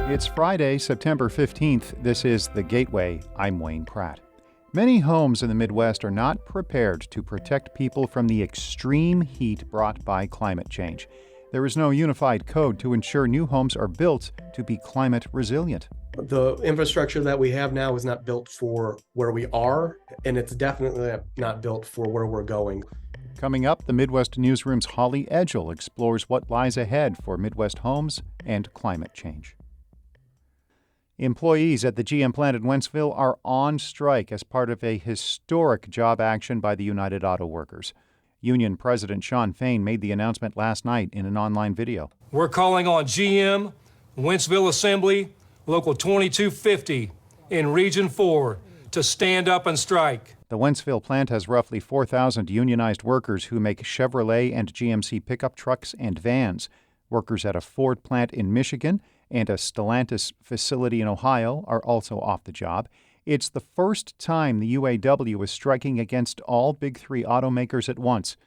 It's Friday, September 15th. This is The Gateway. I'm Wayne Pratt. Many homes in the Midwest are not prepared to protect people from the extreme heat brought by climate change. There is no unified code to ensure new homes are built to be climate resilient. The infrastructure that we have now is not built for where we are, and it's definitely not built for where we're going. Coming up, the Midwest Newsroom's Holly Edgell explores what lies ahead for Midwest homes and climate change. Employees at the GM plant in Wentzville are on strike as part of a historic job action by the United Auto Workers. Union President Shawn Fain made the announcement last night in an online video. We're calling on GM, Wentzville Assembly, Local 2250 in Region 4 to stand up and strike. The Wentzville plant has roughly 4,000 unionized workers who make Chevrolet and GMC pickup trucks and vans. Workers at a Ford plant in Michigan and a Stellantis facility in Ohio are also off the job. It's the first time the UAW is striking against all Big Three automakers at once.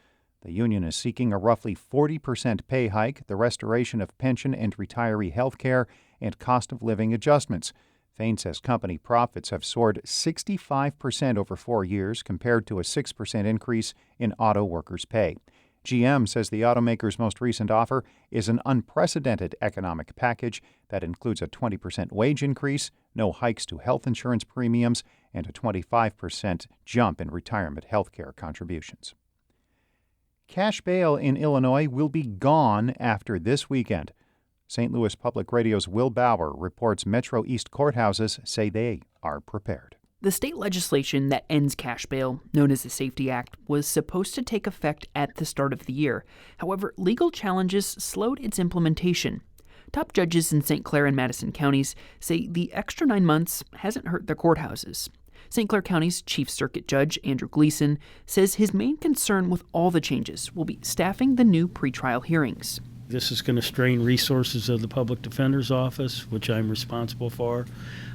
The union is seeking a roughly 40% pay hike, the restoration of pension and retiree health care, and cost of living adjustments. Fain says company profits have soared 65% over 4 years compared to a 6% increase in auto workers' pay. GM says the automaker's most recent offer is an unprecedented economic package that includes a 20% wage increase, no hikes to health insurance premiums, and a 25% jump in retirement health care contributions. Cash bail in Illinois will be gone after this weekend. St. Louis Public Radio's Will Bauer reports Metro East courthouses say they are prepared. The state legislation that ends cash bail, known as the Safety Act, was supposed to take effect at the start of the year. However, legal challenges slowed its implementation. Top judges in St. Clair and Madison counties say the extra 9 months hasn't hurt their courthouses. St. Clair County's Chief Circuit Judge Andrew Gleason says his main concern with all the changes will be staffing the new pretrial hearings. This is going to strain resources of the Public Defender's Office, which I'm responsible for.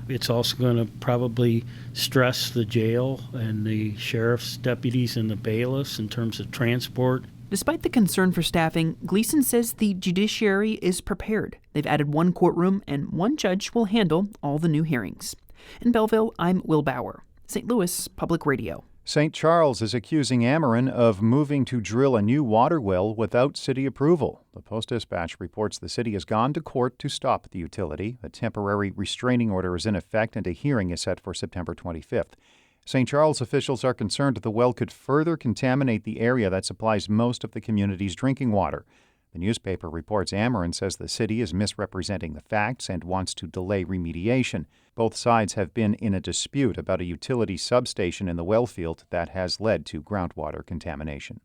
It's also going to probably stress the jail and the sheriff's deputies and the bailiffs in terms of transport. Despite the concern for staffing, Gleason says the judiciary is prepared. They've added one courtroom and one judge will handle all the new hearings. In Belleville, I'm Will Bauer, St. Louis Public Radio. St. Charles is accusing Ameren of moving to drill a new water well without city approval. The Post-Dispatch reports the city has gone to court to stop the utility. A temporary restraining order is in effect and a hearing is set for September 25th. St. Charles officials are concerned the well could further contaminate the area that supplies most of the community's drinking water. The newspaper reports Ameren says the city is misrepresenting the facts and wants to delay remediation. Both sides have been in a dispute about a utility substation in the well field that has led to groundwater contamination.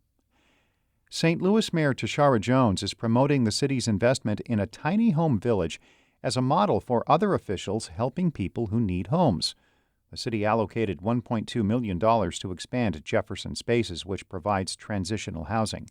St. Louis Mayor Tashara Jones is promoting the city's investment in a tiny home village as a model for other officials helping people who need homes. The city allocated $1.2 million to expand Jefferson Spaces, which provides transitional housing.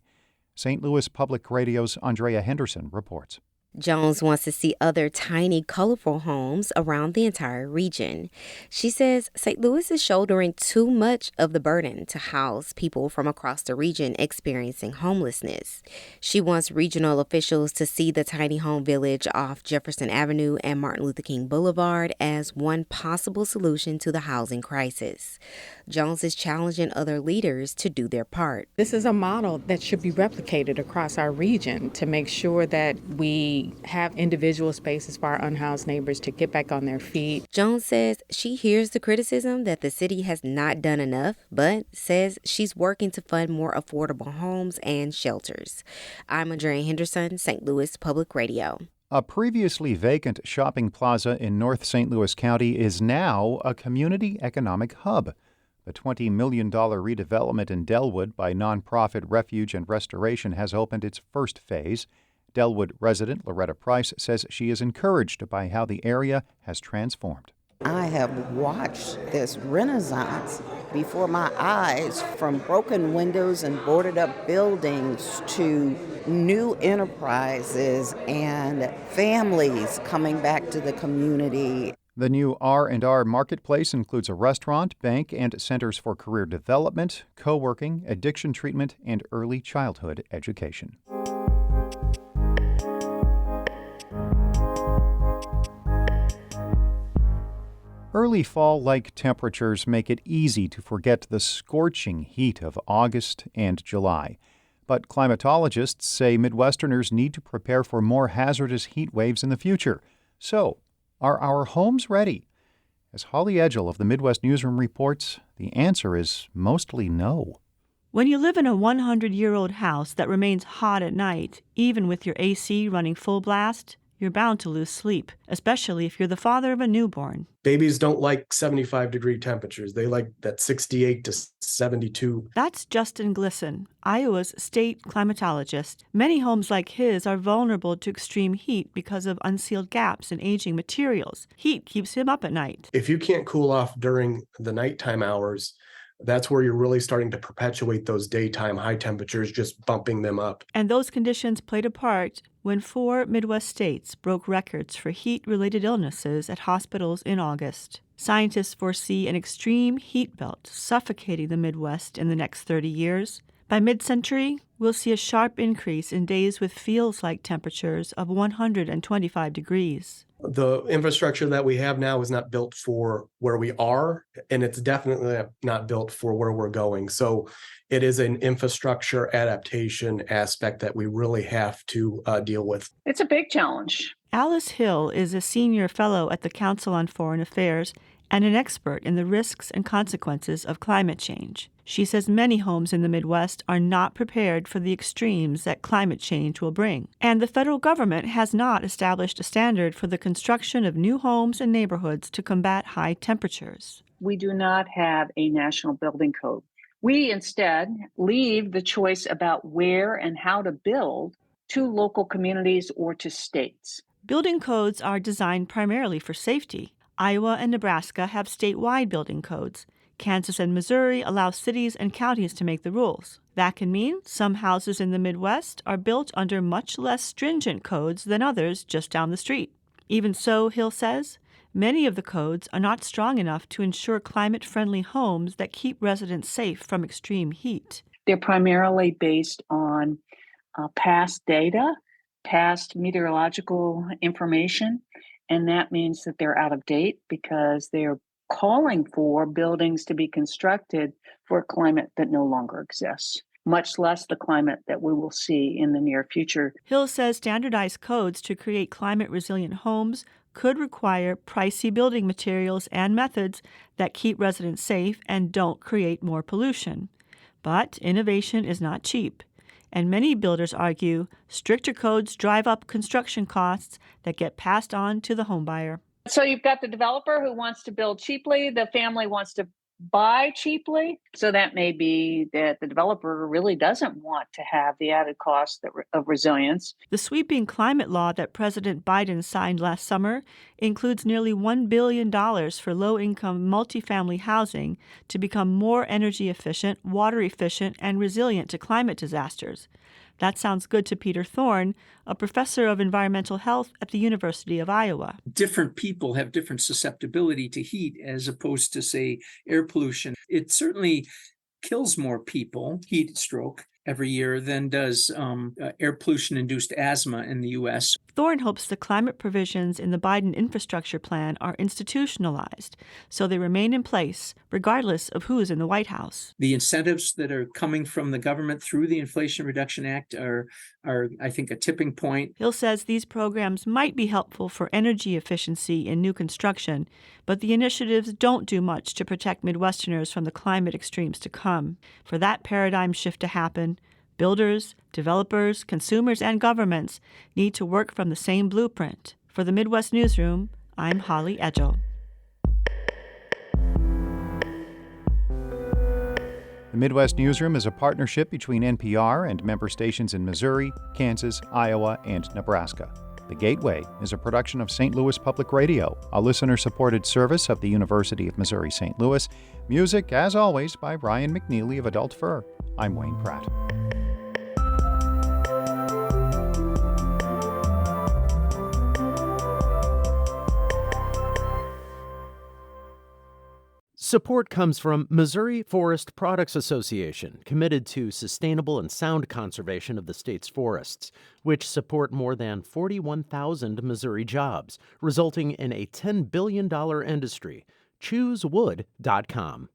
St. Louis Public Radio's Andrea Henderson reports. Jones wants to see other tiny, colorful homes around the entire region. She says St. Louis is shouldering too much of the burden to house people from across the region experiencing homelessness. She wants regional officials to see the tiny home village off Jefferson Avenue and Martin Luther King Boulevard as one possible solution to the housing crisis. Jones is challenging other leaders to do their part. This is a model that should be replicated across our region to make sure that we have individual spaces for our unhoused neighbors to get back on their feet. Jones says she hears the criticism that the city has not done enough, but says she's working to fund more affordable homes and shelters. I'm Andrea Henderson, St. Louis Public Radio. A previously vacant shopping plaza in North St. Louis County is now a community economic hub. The $20 million redevelopment in Delwood by nonprofit Refuge and Restoration has opened its first phase. Delwood resident Loretta Price says she is encouraged by how the area has transformed. I have watched this renaissance before my eyes, from broken windows and boarded up buildings to new enterprises and families coming back to the community. The new R&R Marketplace includes a restaurant, bank, and centers for career development, co-working, addiction treatment, and early childhood education. Early fall-like temperatures make it easy to forget the scorching heat of August and July. But climatologists say Midwesterners need to prepare for more hazardous heat waves in the future. So, are our homes ready? As Holly Edgell of the Midwest Newsroom reports, the answer is mostly no. When you live in a 100-year-old house that remains hot at night, even with your AC running full blast, you're bound to lose sleep, especially if you're the father of a newborn. Babies don't like 75-degree temperatures. They like that 68 to 72. That's Justin Glisson, Iowa's state climatologist. Many homes like his are vulnerable to extreme heat because of unsealed gaps in aging materials. Heat keeps him up at night. If you can't cool off during the nighttime hours, that's where you're really starting to perpetuate those daytime high temperatures, just bumping them up. And those conditions played a part when 4 Midwest states broke records for heat-related illnesses at hospitals in August. Scientists foresee an extreme heat belt suffocating the Midwest in the next 30 years. By mid-century, we'll see a sharp increase in days with feels-like temperatures of 125 degrees. The infrastructure that we have now is not built for where we are, and it's definitely not built for where we're going. So it is an infrastructure adaptation aspect that we really have to deal with. It's a big challenge. Alice Hill is a senior fellow at the Council on Foreign Affairs and an expert in the risks and consequences of climate change. She says many homes in the Midwest are not prepared for the extremes that climate change will bring. And the federal government has not established a standard for the construction of new homes and neighborhoods to combat high temperatures. We do not have a national building code. We instead leave the choice about where and how to build to local communities or to states. Building codes are designed primarily for safety. Iowa and Nebraska have statewide building codes. Kansas and Missouri allow cities and counties to make the rules. That can mean some houses in the Midwest are built under much less stringent codes than others just down the street. Even so, Hill says, many of the codes are not strong enough to ensure climate-friendly homes that keep residents safe from extreme heat. They're primarily based on past data, past meteorological information, and that means that they're out of date because they're calling for buildings to be constructed for a climate that no longer exists, much less the climate that we will see in the near future. Hill says standardized codes to create climate-resilient homes could require pricey building materials and methods that keep residents safe and don't create more pollution. But innovation is not cheap. And many builders argue stricter codes drive up construction costs that get passed on to the homebuyer. So you've got the developer who wants to build cheaply, the family wants to buy cheaply. So that may be that the developer really doesn't want to have the added cost of resilience. The sweeping climate law that President Biden signed last summer includes nearly $1 billion for low-income multifamily housing to become more energy efficient, water efficient, and resilient to climate disasters. That sounds good to Peter Thorne, a professor of environmental health at the University of Iowa. Different people have different susceptibility to heat as opposed to, say, air pollution. It certainly kills more people, heat stroke, every year than does air pollution-induced asthma in the U.S. Thorne hopes the climate provisions in the Biden infrastructure plan are institutionalized, so they remain in place, regardless of who's in the White House. The incentives that are coming from the government through the Inflation Reduction Act are, I think, a tipping point. Hill says these programs might be helpful for energy efficiency in new construction, but the initiatives don't do much to protect Midwesterners from the climate extremes to come. For that paradigm shift to happen, builders, developers, consumers, and governments need to work from the same blueprint. For the Midwest Newsroom, I'm Holly Edgell. The Midwest Newsroom is a partnership between NPR and member stations in Missouri, Kansas, Iowa, and Nebraska. The Gateway is a production of St. Louis Public Radio, a listener-supported service of the University of Missouri St. Louis. Music, as always, by Brian McNeely of Adult Fur. I'm Wayne Pratt. Support comes from Missouri Forest Products Association, committed to sustainable and sound conservation of the state's forests, which support more than 41,000 Missouri jobs, resulting in a $10 billion industry. choosewood.com.